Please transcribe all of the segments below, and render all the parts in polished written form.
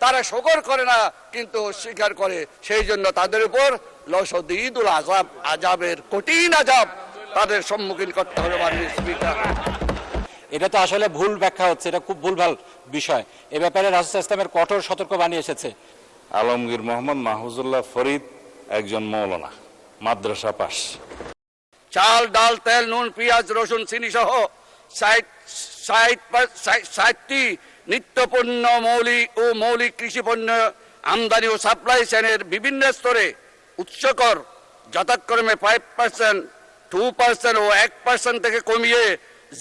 তারা শুকর করে না কিন্তু স্বীকার করে, সেই জন্য তাদের উপর লশদীদুল আযাব, আযাবের কঠিন আযাব তাদের সম্মুখীন করতে হবে। মাননীয় স্পিকার, এটা তো আসলে ভুল ব্যাখ্যা হচ্ছে, এটা খুব ভুলভাল বিষয়। এ ব্যাপারে রাসূল ইসলামের কঠোর সতর্কবাণী এসেছে। আলমগীর মোহাম্মদ মাহফুজুল্লাহ ফরিদ একজন মৌলানা, মাদ্রাসা পাস। চাল, ডাল, তেল, নুন, পেঁয়াজ, রসুন, চিনি সহ 60টি নিত্যপণ্য মৌলিক কৃষি পণ্য আমদানি ও সাপ্লাই চেনের বিভিন্ন স্তরে উৎসকর যথাক্রমে 5%, 2% ও 1% থেকে কমিয়ে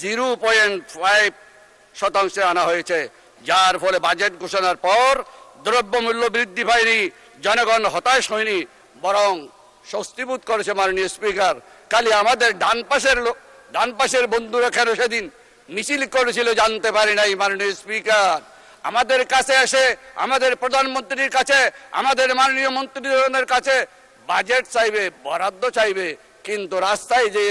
0.5% আনা হয়েছে, যার ফলে বাজেট ঘোষণার পর দ্রব্যমূল্য বৃদ্ধি পায়নি, জনগণ হতাশ হয়নি, বরং স্বস্তিবোধ করেছে। মাননীয় স্পিকার, কালি আমাদের ডান পাশের বন্ধুরা কেন সেদিন মিছিল করেছিল জানতে পারি নাই। মাননীয় স্পিকার, আমাদের কাছে এসে আমাদের প্রধানমন্ত্রীর কাছে, আমাদের মাননীয় মন্ত্রীদের কাছে বাজেট চাইবে, বরাদ্দ চাইবে, কিন্তু রাস্তায় যে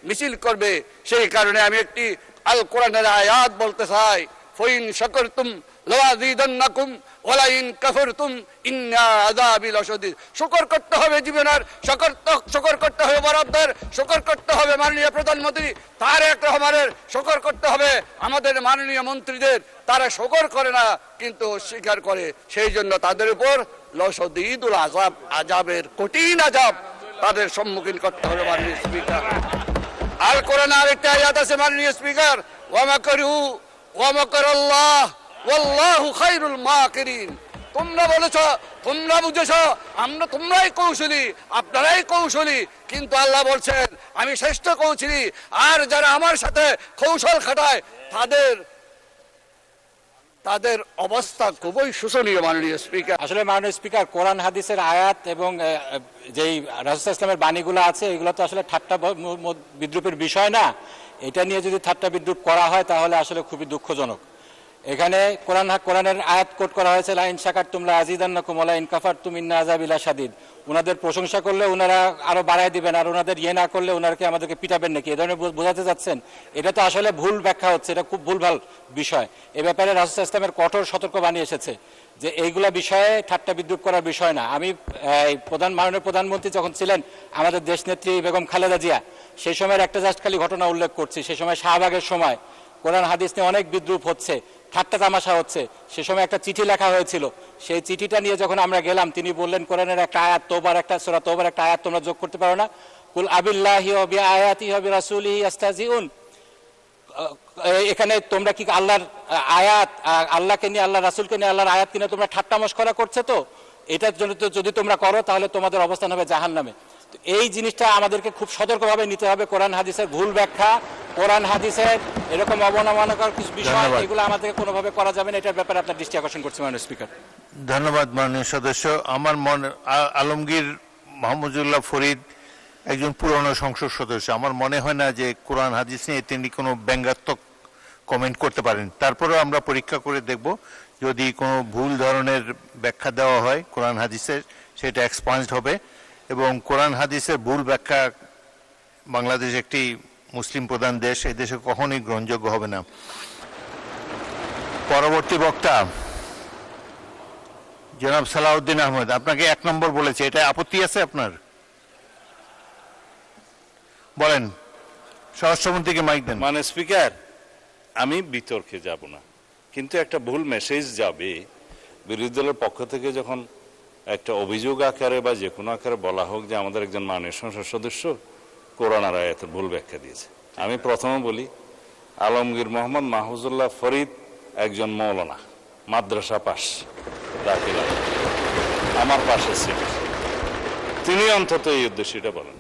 মিছিল করবে। সেই কারণে আমি একটি আল কোরআনের আয়াত বলতে চাই, ফাইন শাকারতুম লাযীদান্নাকুম ওয়া লাইন কাফারতুম ইন্না আযাবি লাশাদীদ। শুকর করতে হবে জীবনের, শুকর করতে হবে বরাদ্দের, শুকর করতে হবে মাননীয় প্রধানমন্ত্রী তারেক রহমানের, শুকর করতে হবে আমাদের মাননীয় মন্ত্রীদের। তারা শুকর করে না কিন্তু স্বীকার করে, সেই জন্য তাদের উপর লশদীদুল আযাব, আযাবের কঠিন আযাব তাদের সম্মুখীন করতে হবে। মাননীয় স্পিকার, আল কোরআনে আরেকটা আয়াত আছে মাননীয় স্পিকার, ওয়া মাকারু ওয়া মাকারাল্লাহ ওয়াল্লাহু খায়রুল মাকিরিন। তোমরা বলেছ, তোমরা বুঝেছ, তোমরাই কৌশলী, আপনারাই কৌশলী, কিন্তু আল্লাহ বলছেন আমি শ্রেষ্ঠ কৌশলী, আর যারা আমার সাথে কৌশল খাটায় তাদের অবস্থা খুবই শোচনীয়। মাননীয় স্পিকার, আসলে মাননীয় স্পিকার, কোরআন হাদিসের আয়াত এবং যেই রাসূল ইসলামের বাণীগুলো আছে এগুলো তো আসলে ঠাট্টা বিদ্রুপের বিষয় না। এটা নিয়ে যদি ঠাট্টা বিদ্রুপ করা হয় তাহলে আসলে খুবই দুঃখজনক। এখানে কোরআনের আয়াত কোট করা হয়েছে, লা ইন শাকারতুম লাযীদান্নাকুম ওয়া লা ইন কাফারতুম ইন্না আযাবি লাশাদীদ। ওনাদের প্রশংসা করলে ওনারা আরো বাড়ায় দিবেন, আর ওনাদের ইয়ে না করলে ওনারকে আমাদেরকে পিটাবেন নাকি, এ ধরনের বোঝাতে যাচ্ছেন। এটা তো আসলে ভুল ব্যাখ্যা হচ্ছে, এটা খুব ভুলভাল বিষয়। এ ব্যাপারে রাসূল ইসলামের কঠোর সতর্কবাণী এসেছে যে এইগুলা বিষয়ে ঠাট্টা বিদ্রুপ করার বিষয় না। আমি মাননীয় প্রধানমন্ত্রী যখন ছিলেন আমাদের দেশনেত্রী বেগম খালেদা জিয়া, সেই সময়ের একটা জাস্ট খালি ঘটনা উল্লেখ করছি। সে সময় শাহবাগের সময় কোরআন হাদিস নিয়ে অনেক বিদ্রুপ হচ্ছে, ঠাট্টা তামাশা হচ্ছে। সে সময় একটা চিঠি লেখা হয়েছিল, সেই চিঠিটা নিয়ে যখন আমরা গেলাম তিনি বললেন কোরআনের একটা আয়াত, সূরা তওবার একটা আয়াত তোমরা যোগ করতে পারো না? কুল আবিল্লাহি ওয়া বিআয়াতিহি ওয়া বিরাসূলিহি ইস্তাহজিউন। এখানে তোমরা কি আল্লাহর আয়াত, আল্লাহকে নিয়ে, আল্লাহ রাসূলকে নিয়ে, আল্লাহর আয়াত কিনে তোমরা ঠাট্টা মশকরা করছো? তো এটার জন্য যদি তোমরা করো তাহলে তোমাদের অবস্থান হবে জাহান্নামে। এই জিনিসটা আমাদেরকে খুব সতর্কভাবে নিতে হবে। কোরআন হাদিসের ভুল ব্যাখ্যা, কোরআন হাদিসের এরকম অবমাননাকর কিছু বিষয়, এগুলো আমাদেরকে কোনোভাবে করা যাবে না। এটার ব্যাপারে আপনার দৃষ্টি আকর্ষণ করছি মাননীয় স্পিকার। ধন্যবাদ মাননীয় সদস্য। আমার আলমগীর মাহফুজুল্লাহ ফরিদ একজন পুরনো সংসদ সদস্য। আমার মনে হয় না যে কোরআন হাদিস নিয়ে তিনি কোনো ব্যঙ্গাত্মক কমেন্ট করতে পারেন। তারপরেও আমরা পরীক্ষা করে দেখব, যদি কোনো ভুল ধরনের ব্যাখ্যা দেওয়া হয় কোরআন হাদিসের, সেটা এক্সপান্সড হবে। এবং কোরআন হাদিসের ভুল ব্যাখ্যা, বাংলাদেশ একটি মুসলিম প্রধান দেশ, এই দেশে কখনোই গ্রহণযোগ্য হবে না। পরবর্তী বক্তা জনাব সালাউদ্দিন আহমেদ, আপনাকে 1 নম্বর বলেছে, এটা আপত্তি আছে আপনার? বলেন, স্বরাষ্ট্রমন্ত্রীকে মাইক দেন। মানে স্পিকার, আমি বিতর্কে যাব না, কিন্তু একটা ভুল মেসেজ যাবে বিরোধী দলের পক্ষ থেকে যখন একটা অভিযোগ আকারে বা যে কোনো আকারে বলা হোক যে আমাদের একজন মাননীয় সংসদ সদস্য কোরআন আর আয়াতের ভুল ব্যাখ্যা দিয়েছে। আমি প্রথমে বলি, আলমগীর মোহাম্মদ মাহফুজুল্লাহ ফরিদ একজন মৌলানা, মাদ্রাসা পাস, দাখিল আমার পাশে ছিল। তিনি অন্তত এই উদ্দেশ্যটা বলেন,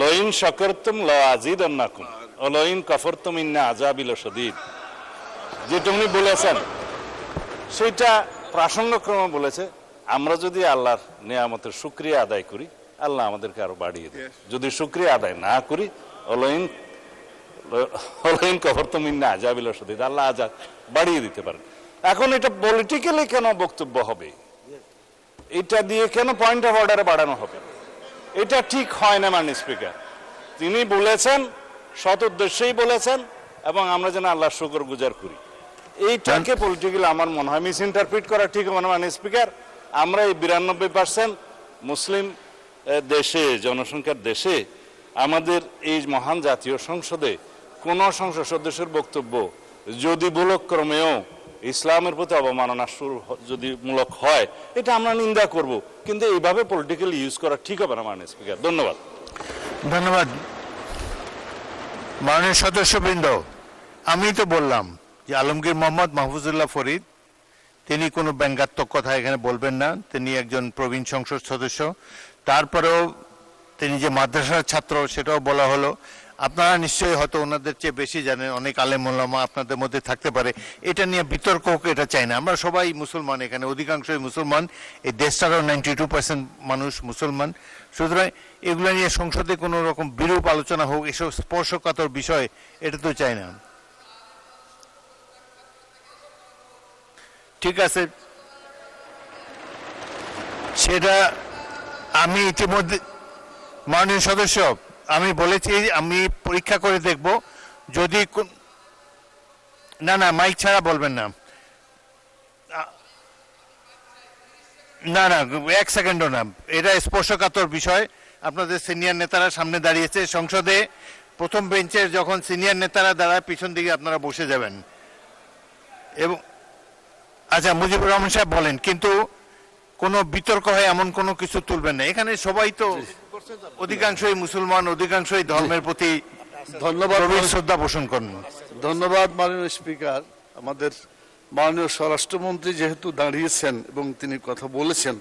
লাইন শাকারতুম লাযীদান্নাকুম ওয়া লাইন কাফারতুম ইন্না আযাবি লাশাদীদ। যেটা উনি বলেছেন সেটা প্রাসঙ্গক্রমে বলেছে। আমরা যদি আল্লাহর নিয়ামতের শুকরিয়া আদায় করি, আল্লাহ আমাদেরকে আরো বাড়িয়ে দেয়। যদি শুকরিয়া আদায় না করি, লাইন কাফারতুম ইন্না আযাবি লাশাদীদ, আল্লাহ আযাব বাড়িয়ে দিতে পারেন। এখন এটা পলিটিক্যালি কেন বক্তব্য হবে, এটা দিয়ে কেন পয়েন্ট অফ অর্ডারে বাড়ানো হবে? এটা ঠিক হয় না মাননীয় স্পিকার। তিনি বলেছেন, সৎ উদ্দেশ্যেই বলেছেন, এবং আমরা যেন আল্লাহর শুকর গুজার করি। এইটাকে পলিটিক্যালি আমার মনে হয় মিস ইন্টারপ্রিট করা ঠিক হবে না। মানে স্পিকার, আমরা এই 92% মুসলিম দেশে, জনসংখ্যার দেশে, আমাদের এই মহান জাতীয় সংসদে কোন সংসদ সদস্যের বক্তব্য যদি ভুলক্রমেও ইসলামের প্রতি অবমাননা যদি মূলক হয়, এটা আমরা নিন্দা করব, কিন্তু এইভাবে পলিটিক্যালি ইউজ করা ঠিক হবে না মাননীয় স্পিকার। ধন্যবাদ। ধন্যবাদ মাননীয় সদস্যবৃন্দ। আমি তো বললাম যে আলমগীর মোহাম্মদ মাহফুজুল্লাহ ফরিদ তিনি কোনো ব্যঙ্গাত্মক কথা এখানে বলবেন না, তিনি একজন প্রবীণ সংসদ সদস্য। তারপরেও তিনি যে মাদ্রাসার ছাত্র সেটাও বলা হলো। আপনারা নিশ্চয়ই হয়তো ওনাদের চেয়ে বেশি জানেন, অনেক আলেম ওলামা আপনাদের মধ্যে থাকতে পারে, এটা নিয়ে বিতর্ক হোক এটা চাই না। আমরা সবাই মুসলমান, এখানে অধিকাংশই মুসলমান, এই দেশটারও 92% মানুষ মুসলমান। সুতরাং এগুলো নিয়ে সংসদে কোনো রকম বিরূপ আলোচনা হোক, এসব স্পর্শকাতর বিষয়, এটা তো চাই না। ঠিক আছে, সেটা আমি ইতিমধ্যে মাননীয় সদস্য আমি বলেছি, আমি পরীক্ষা করে দেখব যদি না না মাইক ছাড়া বলবেন না, না না 1 সেকেন্ডও না, এটা স্পর্শকাতর বিষয়। আপনাদের সিনিয়র নেতারা সামনে দাঁড়িয়েছে, সংসদে প্রথম বেঞ্চের যখন সিনিয়র নেতারা দাঁড়ায় পিছন দিকে আপনারা বসে যাবেন। এবং আচ্ছা মুজিবুর রহমান সাহেব বলেন, কিন্তু কোনো বিতর্ক হয় এমন কোনো কিছু তুলবেন না। এখানে সবাই তো অধিকাংশই মুসলমান, অধিকাংশই ধর্মের প্রতি ধন্যবাদ, শ্রদ্ধা পোষণ করেন। ধন্যবাদ মাননীয় স্পিকার। আমাদের মাননীয় স্বরাষ্ট্রমন্ত্রী যেহেতু দাঁড়িয়েছেন এবং তিনি কথা বলেছেন,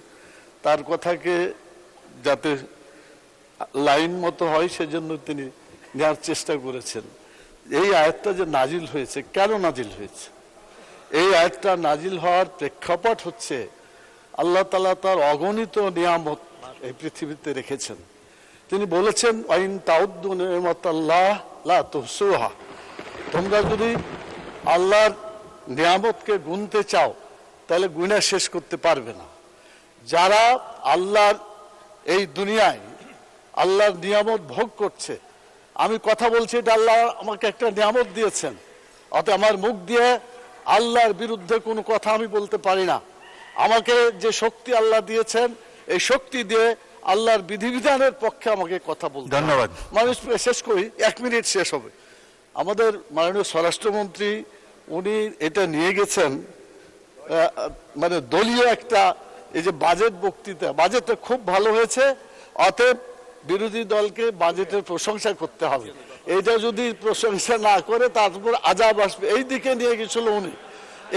তার কথাকে যাতে লাইন মতো হয় সেজন্য তিনি নেওয়ার চেষ্টা করেছেন। এই আয়াতটা যে নাজিল হয়েছে, কেন নাজিল হয়েছে? এই আয়াতটা নাজিল হওয়ার প্রেক্ষাপট হচ্ছে আল্লাহ তাআলা তার অগণিত নিয়ামত এই পৃথিবীতে রেখেছেন। তিনি বলেছেন আইন তাউদ্দু নিয়ামাতাল্লাহ লা তুহসুহা, তোমরা যদি আল্লাহর নিয়ামতকে গুনতে চাও তাহলে গুণা শেষ করতে পারবে না। যারা আল্লাহর এই দুনিয়ায় আল্লাহর নিয়ামত ভোগ করছে, আমি কথা বলছি, এটা আল্লাহ আমাকে একটা নিয়ামত দিয়েছেন, অতএব আমার মুখ দিয়ে আল্লাহর বিরুদ্ধে কোনো কথা আমি বলতে পারি না। আমাকে যে শক্তি আল্লাহ দিয়েছেন, এই শক্তি দিয়ে আল্লাহর বিধিবিধানের পক্ষে আমাকে কথা বলতে। ধন্যবাদ। মানুষ শেষ করি, 1 মিনিট শেষ হবে। আমাদের মাননীয় স্বরাষ্ট্রমন্ত্রী উনি এটা নিয়ে গেছেন মানে দলীয় একটা, এই যে বাজেট বক্তৃতা, বাজেটটা খুব ভালো হয়েছে, অতএব বিরোধী দলকে বাজেটের প্রশংসা করতে হবে। এইটা যদি প্রশংসা না করে তারপর আজাব আসবে, এই দিকে নিয়ে গেছিল উনি।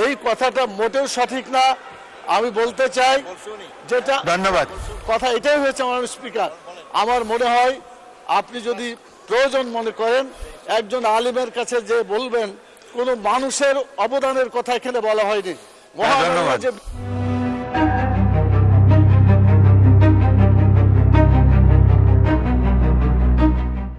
এই কথাটা মোটেও সঠিক না। আমি বলতে চাই যেটা, ধন্যবাদ, কথা এটাই হয়েছে মাননীয় স্পিকার। আমার মনে হয় আপনি যদি প্রয়োজন মনে করেন একজন আলিমের কাছে যে বলবেন, কোন মানুষের অবদানের কথা এখানে বলা হয়নি। ধন্যবাদ। মহান